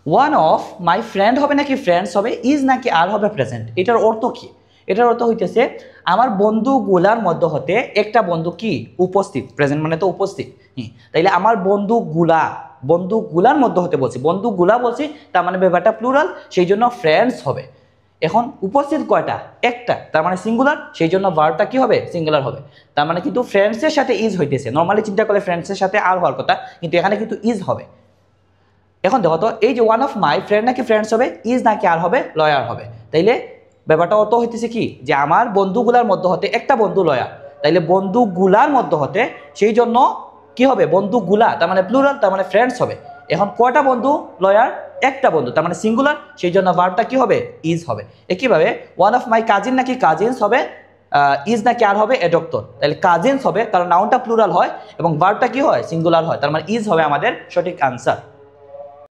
One of my friend হবে নাকি friends হবে, ইজ নাকি আর হবে প্রেজেন্ট। এটার অর্থ কি? এটার অর্থ হইতেছে আমার বন্ধুগুলার মধ্যে হতে একটা বন্ধু কি উপস্থিত, প্রেজেন্ট মানে তো উপস্থিত। তাইলে আমার বন্ধুগুলার মধ্যে হতে বলছি, বন্ধুগুলা বলছি, তার মানে ব্যাপারটা প্লুরাল, সেই জন্য ফ্রেন্ডস হবে। এখন উপস্থিত কয়টা? একটা, তার মানে সিঙ্গুলার, সেই জন্য ভার্বটা কি হবে? সিঙ্গুলার হবে। তার মানে কিন্তু ফ্রেন্ডসের সাথে ইজ হইতেছে, নর্মালি চিন্তা করলে ফ্রেন্ডসের সাথে আর হওয়ার কথা, কিন্তু এখানে কিন্তু ইজ হবে। এখন দেখো তো, এই যে ওয়ান অফ মাই ফ্রেন্ড নাকি ফ্রেন্ডস হবে, ইজ নাকি আর হবে? লয়ার হবে। তাইলে ব্যাপারটা অত হইতেছে কি, যে আমার বন্ধুগুলার মধ্যে হতে একটা বন্ধু লয়ার, তাইলে বন্ধুগুলার মধ্যে হতে, সেই জন্য কি হবে? বন্ধুগুলা, তার মানে প্লুরাল, তার মানে ফ্রেন্ডস হবে। এখন কয়টা বন্ধু লয়ার? একটা বন্ধু, তার মানে সিঙ্গুলার, সেই জন্য ভার্বটা কি হবে? ইজ হবে। একইভাবে ওয়ান অফ মাই কাজিন নাকি কাজিনস হবে, ইজ নাকি আর হবে? এডক্টর। তাহলে কাজিনস হবে, কারণ নাউনটা প্লুরাল হয় এবং ভার্বটা কি হয়? সিঙ্গুলার হয়, তার মানে ইজ হবে আমাদের সঠিক আনসার।